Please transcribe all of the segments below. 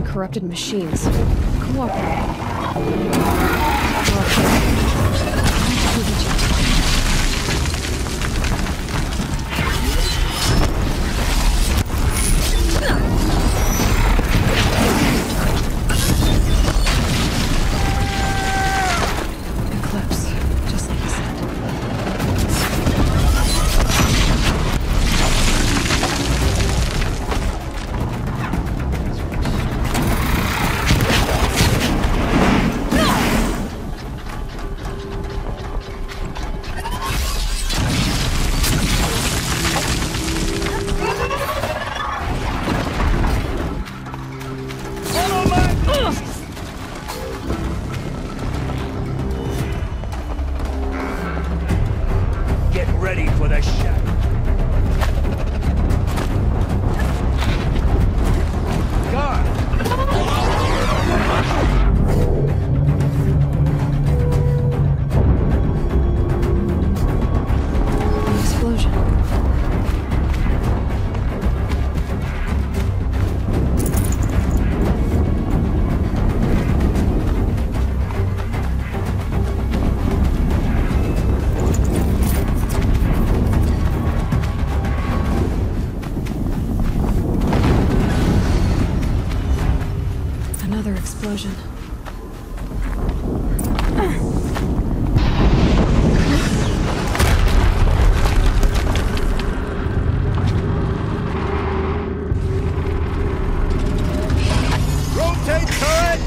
corrupted machines. Cooperate. Explosion. Rotate turret!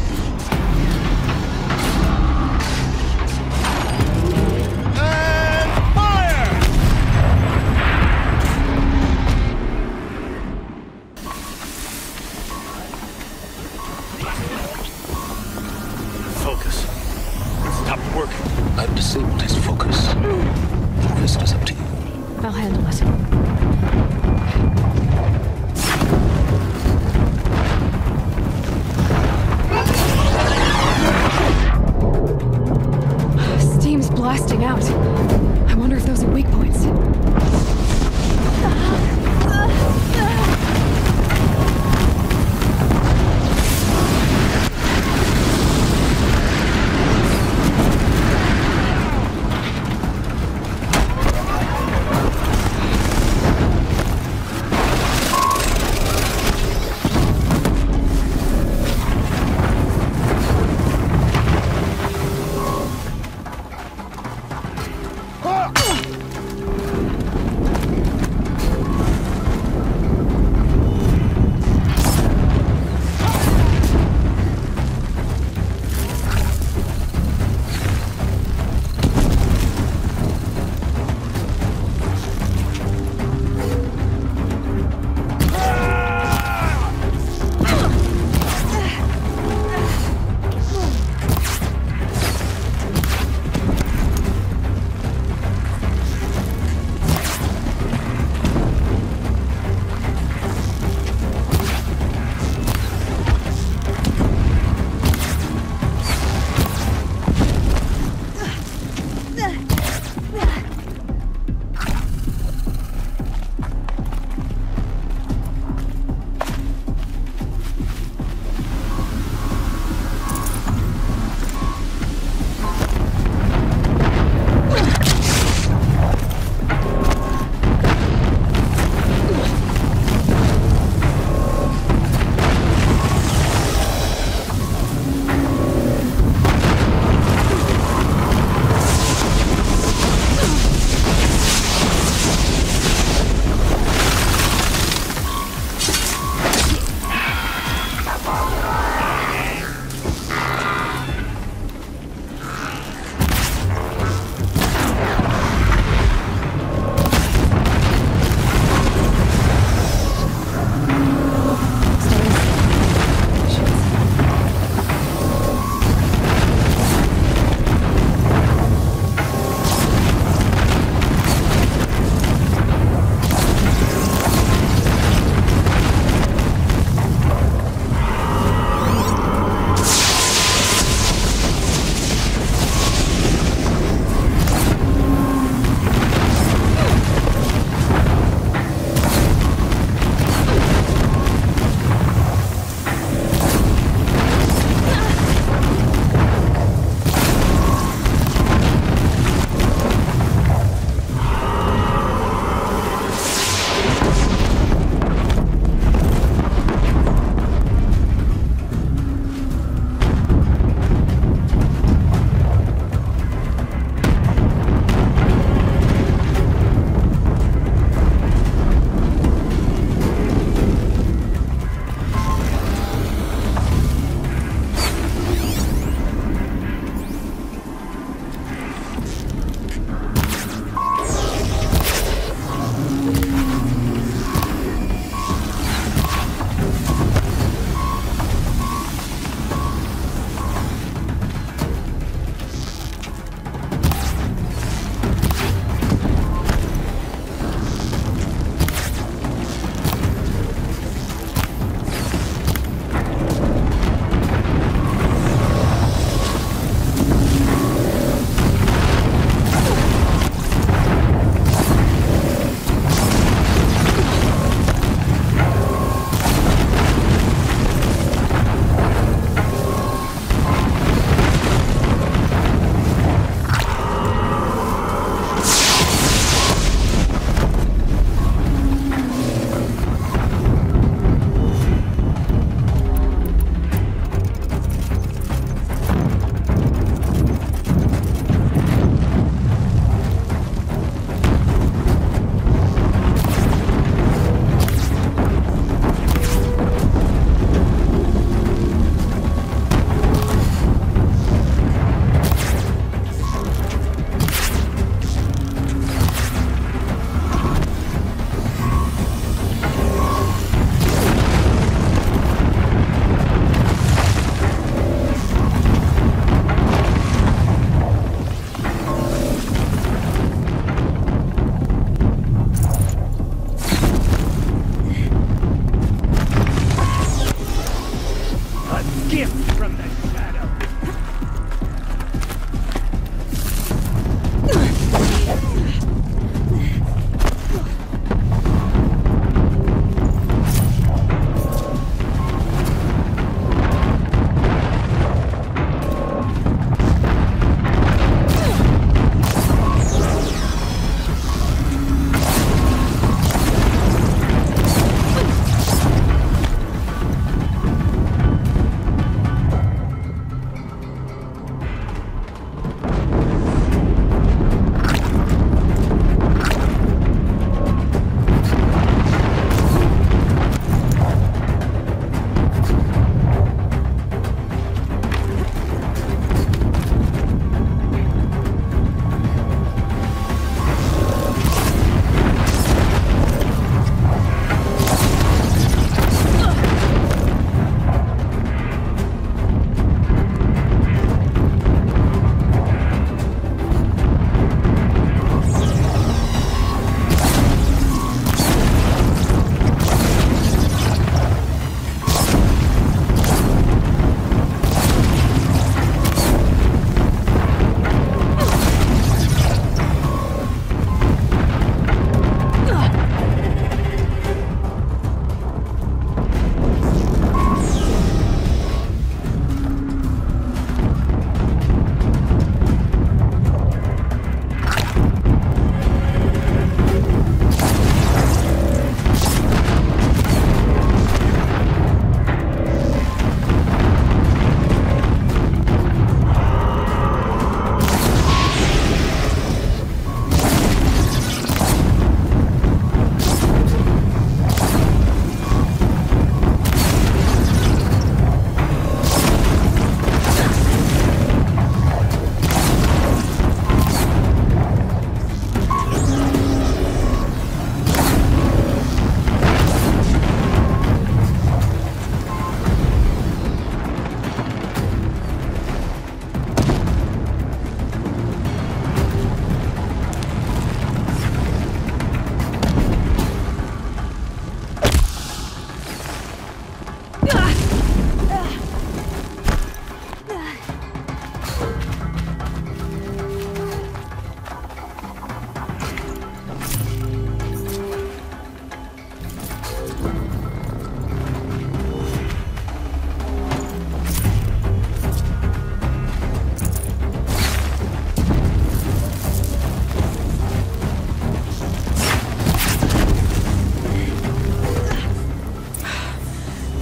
And fire! Focus. Stop working. I've disabled his focus. The rest is up to you. I'll handle it. Steam's blasting out. I wonder if those are weak points.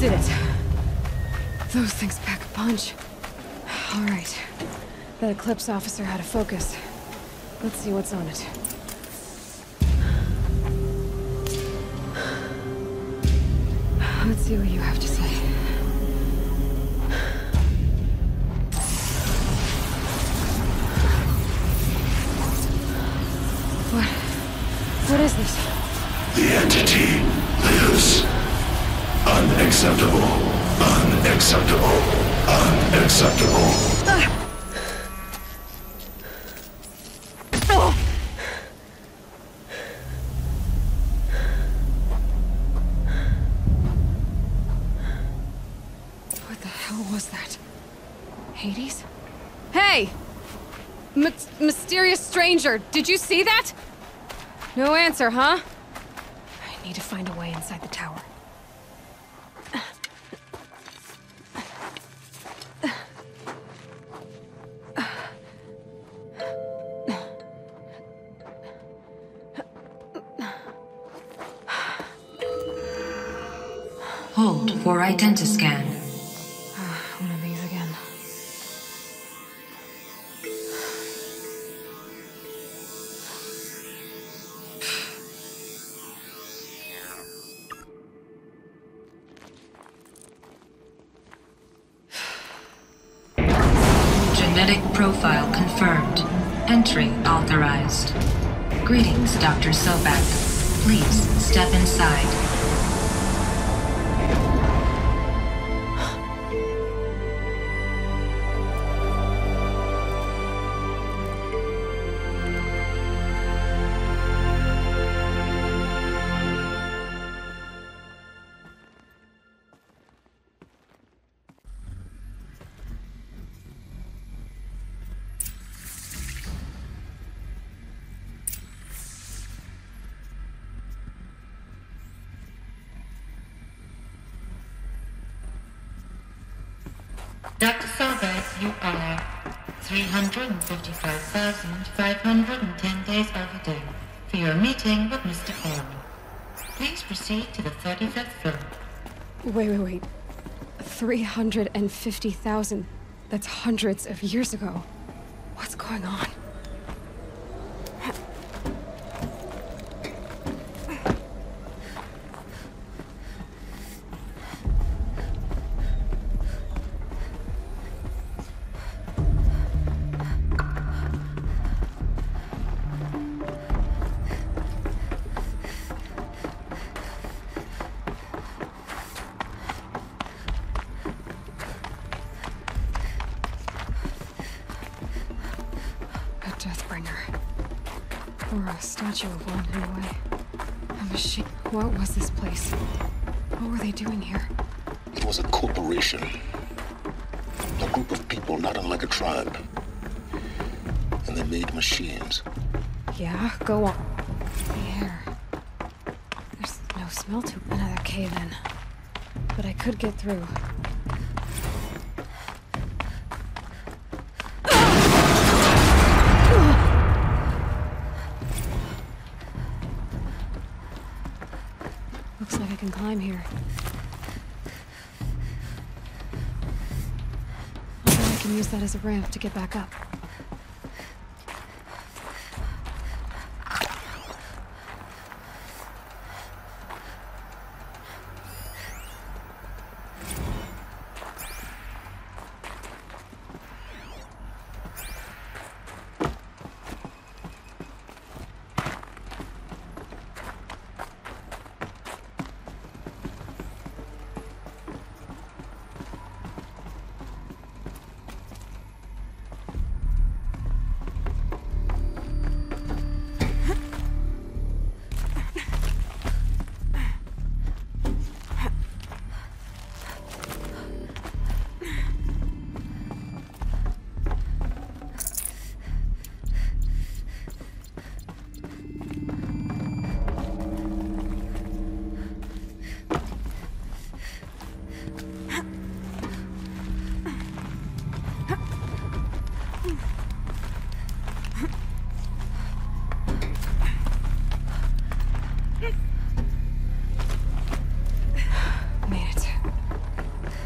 Did it. Those things pack a punch. All right. That Eclipse officer had a focus. Let's see what's on it. Let's see what you have to say. What is this? The entity lives. Unacceptable. Unacceptable. Unacceptable. What the hell was that? Hades? Hey! Mysterious stranger, did you see that? No answer, huh? I need to find a way inside the tower. Hold for identiscan. One of these again. Genetic profile confirmed. Entry authorized. Greetings, Dr. Sobek. Please step inside. Dr. Solberg, you are 355,510 days overdue for your meeting with Mr. Orm. Please proceed to the 35th floor. Wait. 350,000. That's hundreds of years ago. What's going on? Or a statue of one, anyway. A machine. What was this place? What were they doing here? It was a corporation. A group of people not unlike a tribe. And they made machines. Yeah, go on. The air. There's no smell to another cave in. But I could get through. Looks like I can climb here. I bet I can use that as a ramp to get back up.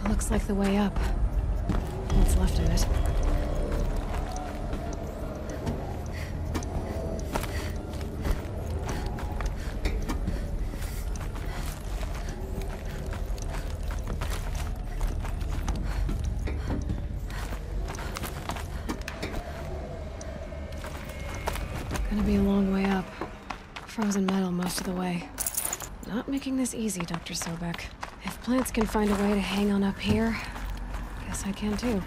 Looks like the way up. What's left of it. Gonna be a long way up. Frozen metal most of the way. Not making this easy, Dr. Sobek. If plants can find a way to hang on up here, guess I can too.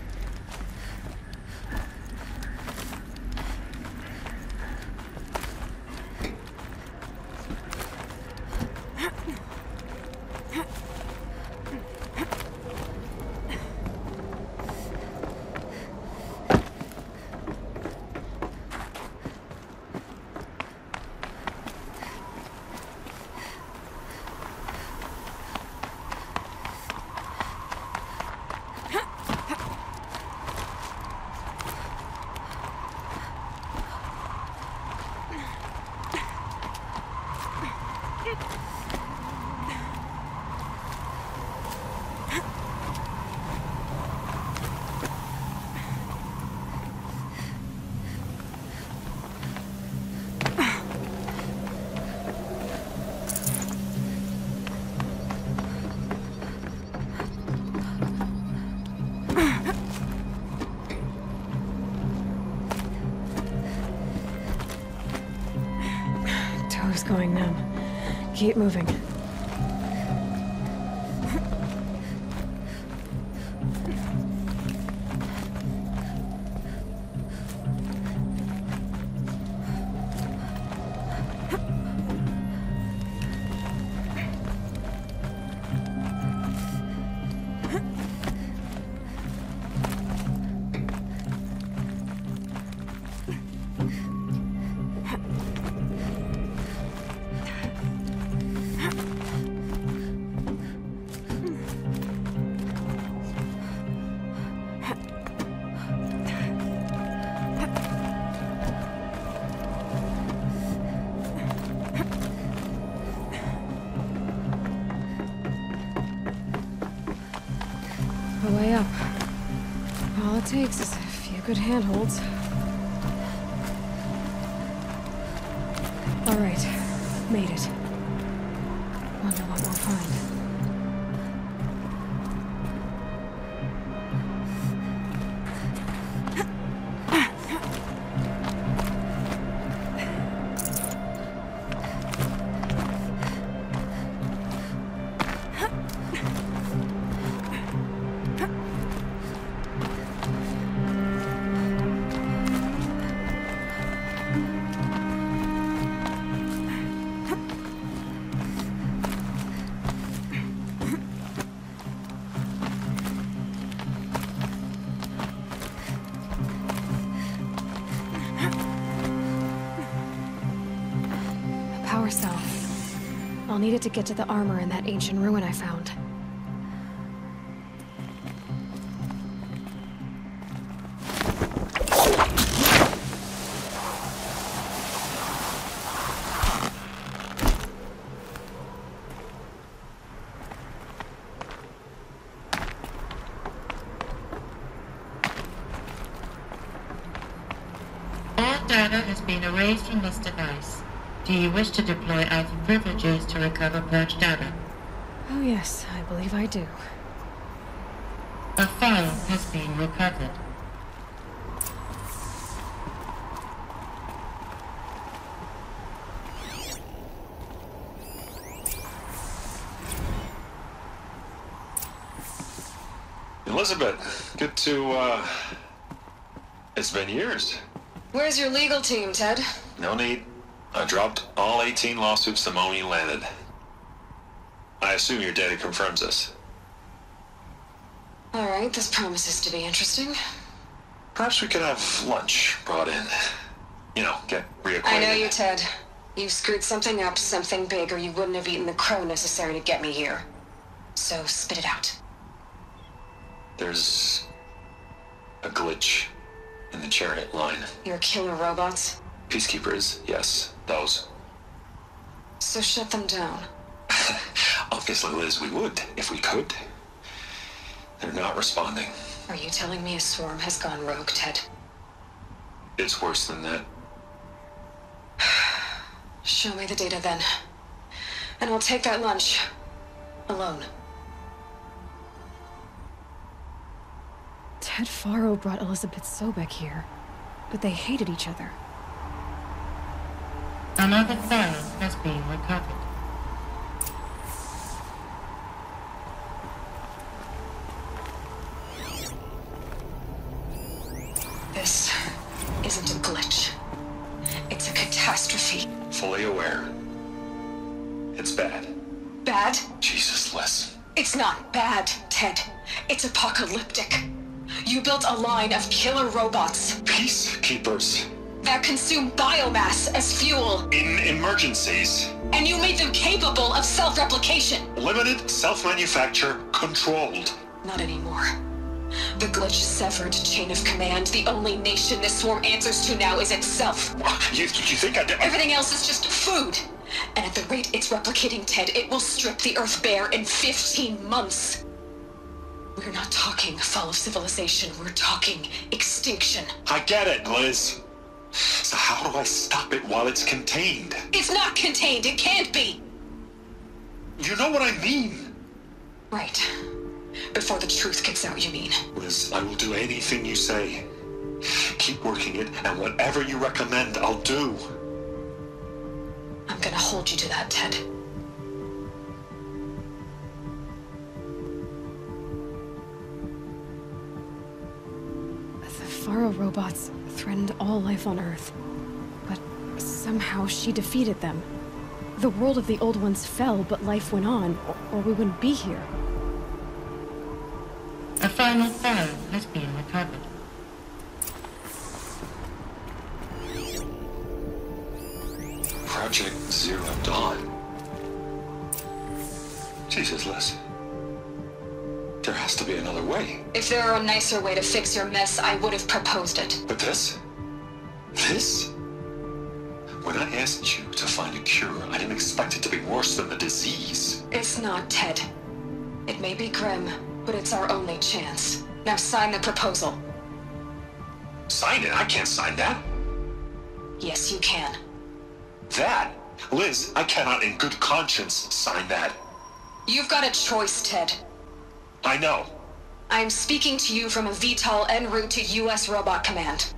Toes going numb. Keep moving. All it takes is a few good handholds. All right, made it. Wonder what we'll find. Power cell. I'll need it to get to the armor in that ancient ruin I found. All data has been erased from this device. Do you wish to deploy Alpha privileges to recover purged data? Oh yes, I believe I do. A file has been recovered. Elizabeth, good to, it's been years. Where's your legal team, Ted? No need. I dropped all 18 lawsuits the moment you landed. I assume your data confirms this. All right, this promises to be interesting. Perhaps we could have lunch brought in. You know, get reacquainted. I know you, Ted. You screwed something up, something big, or you wouldn't have eaten the crow necessary to get me here. So spit it out. There's a glitch in the chariot line. Your killer robots? Peacekeepers, yes, those. So shut them down. Obviously, Liz, we would, if we could. They're not responding. Are you telling me a swarm has gone rogue, Ted? It's worse than that. Show me the data then. And I'll take that lunch. Alone. Ted Faro brought Elizabeth Sobek here, but they hated each other. Another file has been recovered. This isn't a glitch. It's a catastrophe. Fully aware. It's bad. Bad? Jesus, Liz. It's not bad, Ted. It's apocalyptic. You built a line of killer robots Peacekeepers. that consume biomass as fuel, In emergencies. and you made them capable of self-replication. Limited, self-manufacture, controlled. Not anymore. The glitch severed chain of command. The only nation this swarm answers to now is itself. You think I did? Everything else is just food. And at the rate it's replicating, Ted, it will strip the Earth bare in 15 months. We're not talking fall of civilization. We're talking extinction. I get it, Liz. So how do I stop it while it's contained? It's not contained. It can't be. You know what I mean. Right. Before the truth gets out, you mean? Liz, I will do anything you say. Keep working it, and whatever you recommend, I'll do. I'm gonna hold you to that, Ted. The Faro robots threatened all life on Earth. But somehow she defeated them. The world of the old ones fell, but life went on, or we wouldn't be here. A final file has been recovered. Project Zero Dawn. Jesus, Liz. There has to be another way. If there were a nicer way to fix your mess, I would have proposed it. But this? This? When I asked you to find a cure, I didn't expect it to be worse than the disease. It's not, Ted. It may be grim, but it's our only chance. Now sign the proposal. Sign it? I can't sign that. Yes, you can. That? Liz, I cannot in good conscience sign that. You've got a choice, Ted. I know. I'm speaking to you from a VTOL en route to U.S. Robot Command.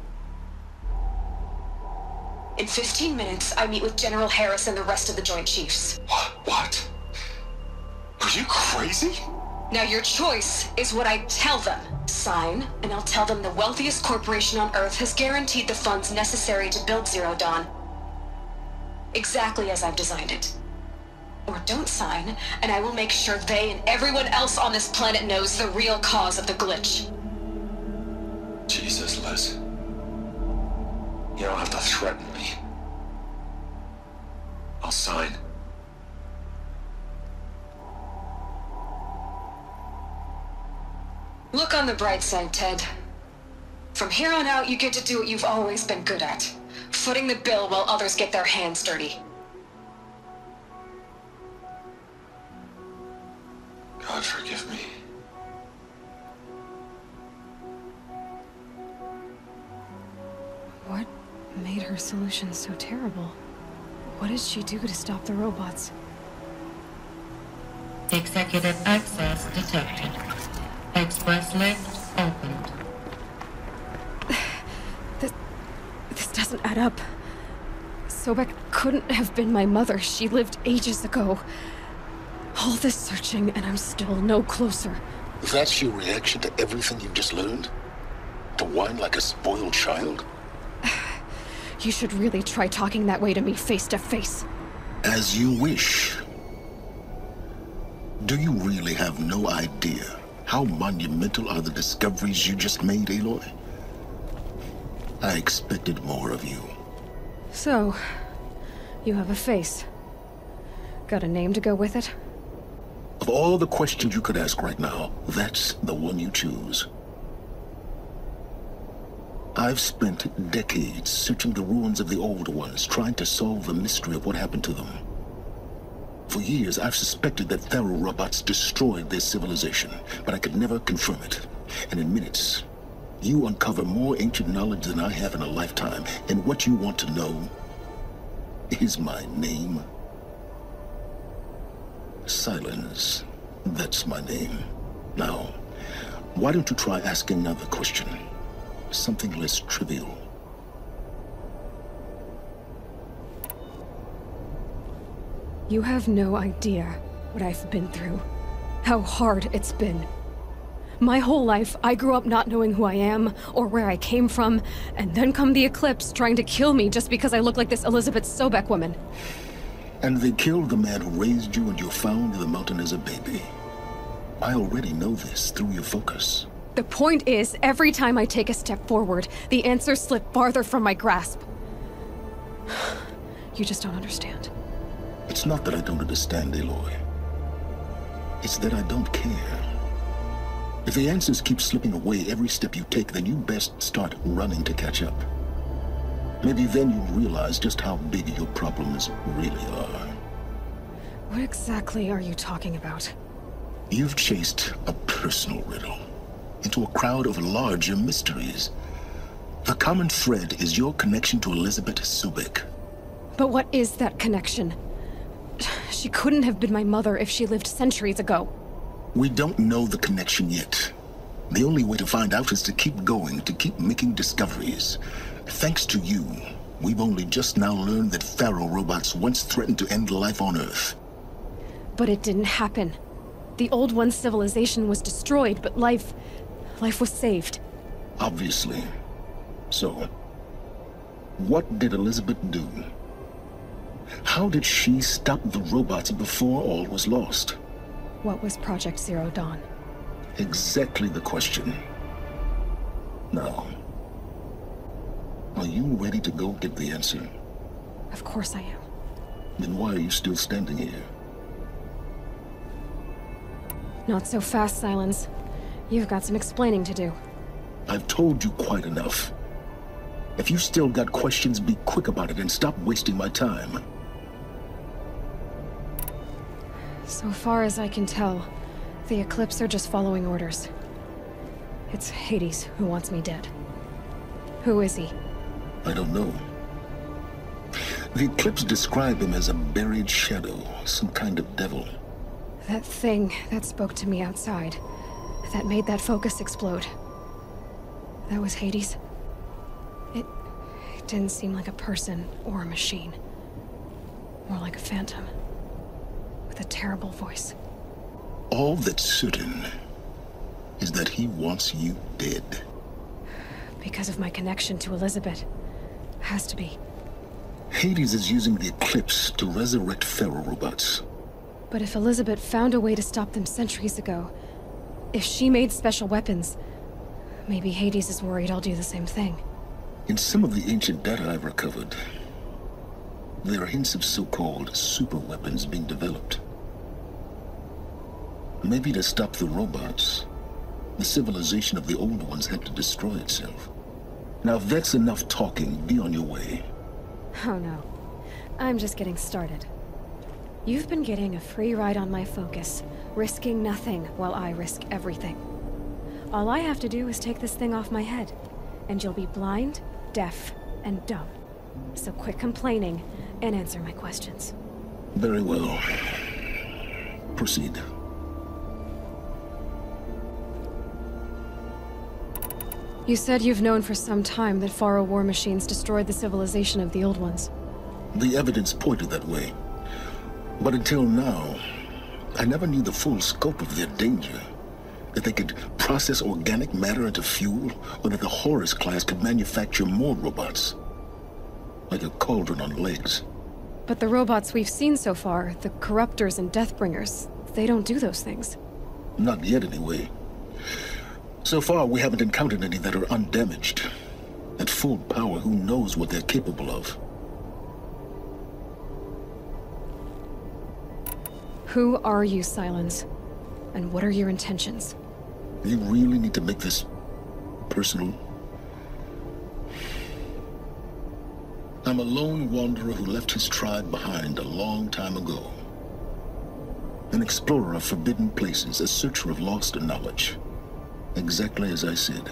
In 15 minutes, I meet with General Harris and the rest of the Joint Chiefs. What? Are you crazy? Now your choice is what I tell them. Sign, and I'll tell them the wealthiest corporation on Earth has guaranteed the funds necessary to build Zero Dawn. Exactly as I've designed it. Or don't sign, and I will make sure they and everyone else on this planet knows the real cause of the glitch. Jesus, Liz. You don't have to threaten me. I'll sign. Look on the bright side, Ted. From here on out, you get to do what you've always been good at. Footing the bill while others get their hands dirty. God forgive me. What made her solution so terrible? What did she do to stop the robots? Executive access detected. Express lift opened. This doesn't add up. Sobek couldn't have been my mother. She lived ages ago. All this searching, and I'm still no closer. That's your reaction to everything you've just learned? To whine like a spoiled child? You should really try talking that way to me face to face. As you wish. Do you really have no idea how monumental are the discoveries you just made, Aloy? I expected more of you. So, you have a face. Got a name to go with it? Of all the questions you could ask right now, that's the one you choose. I've spent decades searching the ruins of the older ones, trying to solve the mystery of what happened to them. For years, I've suspected that Faro robots destroyed their civilization, but I could never confirm it. And in minutes, you uncover more ancient knowledge than I have in a lifetime, and what you want to know is my name. Silence. That's my name. Now, why don't you try asking another question? Something less trivial. You have no idea what I've been through. How hard it's been. My whole life, I grew up not knowing who I am, or where I came from, and then come the Eclipse trying to kill me just because I look like this Elizabeth Sobek woman. And they killed the man who raised you and you found in the mountain as a baby. I already know this through your focus. The point is, every time I take a step forward, the answers slip farther from my grasp. You just don't understand. It's not that I don't understand, Aloy. It's that I don't care. If the answers keep slipping away every step you take, then you best start running to catch up. Maybe then you'll realize just how big your problems really are. What exactly are you talking about? You've chased a personal riddle into a crowd of larger mysteries. The common thread is your connection to Elizabeth Sobek. But what is that connection? She couldn't have been my mother if she lived centuries ago. We don't know the connection yet. The only way to find out is to keep going, to keep making discoveries. Thanks to you, we've only just now learned that Faro robots once threatened to end life on Earth. But it didn't happen. The old one's civilization was destroyed, but life was saved. Obviously. So, what did Elizabeth do? How did she stop the robots before all was lost? What was Project Zero Dawn? Exactly the question. Now, are you ready to go get the answer? Of course I am. Then why are you still standing here? Not so fast, Silence. You've got some explaining to do. I've told you quite enough. If you've still got questions, be quick about it and stop wasting my time. So far as I can tell, the Eclipse are just following orders. It's Hades who wants me dead. Who is he? I don't know. The Eclipse describe him as a buried shadow, some kind of devil. That thing that spoke to me outside, that made that focus explode. That was Hades? It didn't seem like a person or a machine. More like a phantom. With a terrible voice. All that's certain is that he wants you dead. Because of my connection to Elizabeth. Has to be. Hades is using the Eclipse to resurrect Pharaoh robots. But if Elizabeth found a way to stop them centuries ago, if she made special weapons, maybe Hades is worried I'll do the same thing. In some of the ancient data I've recovered, there are hints of so-called super weapons being developed. Maybe to stop the robots, the civilization of the old ones had to destroy itself. Now if that's enough talking, be on your way. Oh no. I'm just getting started. You've been getting a free ride on my focus, risking nothing while I risk everything. All I have to do is take this thing off my head, and you'll be blind, deaf, and dumb. So quit complaining and answer my questions. Very well. Proceed. You said you've known for some time that Pharaoh war machines destroyed the civilization of the old ones. The evidence pointed that way. But until now, I never knew the full scope of their danger. That they could process organic matter into fuel, or that the Horus class could manufacture more robots. Like a cauldron on legs. But the robots we've seen so far, the Corruptors and Deathbringers, they don't do those things. Not yet, anyway. So far, we haven't encountered any that are undamaged. At full power, who knows what they're capable of? Who are you, Silence? And what are your intentions? You really need to make this personal? I'm a lone wanderer who left his tribe behind a long time ago. An explorer of forbidden places, a searcher of lost knowledge. Exactly as I said.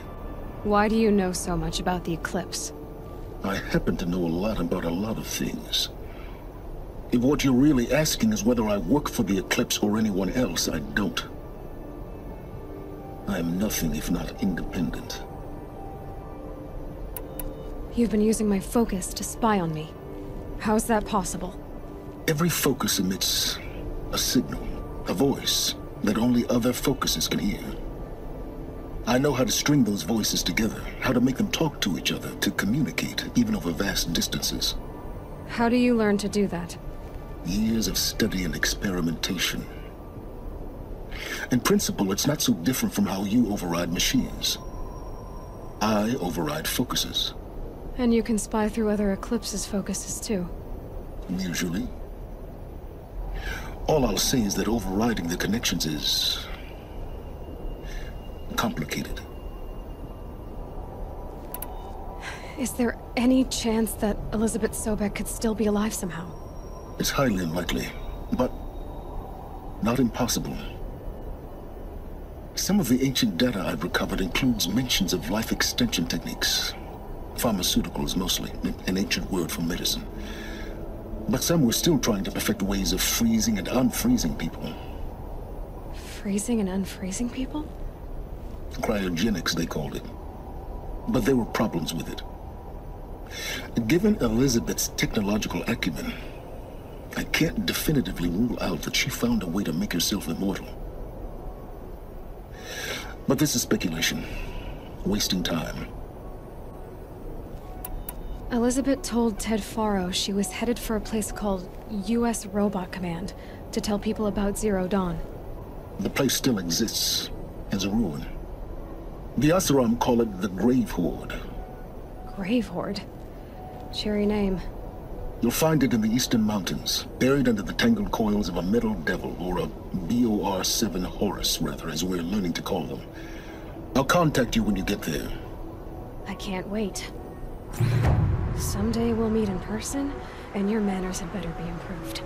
Why do you know so much about the Eclipse? I happen to know a lot about a lot of things. If what you're really asking is whether I work for the Eclipse or anyone else, I don't. I am nothing if not independent. You've been using my focus to spy on me. How's that possible? Every focus emits a signal, a voice, that only other focuses can hear. I know how to string those voices together, how to make them talk to each other, to communicate, even over vast distances. How do you learn to do that? Years of study and experimentation. In principle, it's not so different from how you override machines. I override focuses. And you can spy through other Eclipse's focuses too. Usually. All I'll say is that overriding the connections is complicated. Is there any chance that Elizabeth Sobek could still be alive somehow? It's highly unlikely, but not impossible. Some of the ancient data I've recovered includes mentions of life extension techniques. Pharmaceuticals mostly, an ancient word for medicine. But some were still trying to perfect ways of freezing and unfreezing people. Freezing and unfreezing people? Cryogenics, they called it. But there were problems with it. Given Elizabeth's technological acumen, I can't definitively rule out that she found a way to make herself immortal. But this is speculation. Wasting time. Elizabeth told Ted Faro she was headed for a place called U.S. Robot Command to tell people about Zero Dawn. The place still exists as a ruin. The Asaram call it the Grave Horde. Grave Horde? Cheery name. You'll find it in the Eastern Mountains, buried under the tangled coils of a metal devil, or a BOR-7 Horus, rather, as we're learning to call them. I'll contact you when you get there. I can't wait. Someday we'll meet in person, and your manners had better be improved.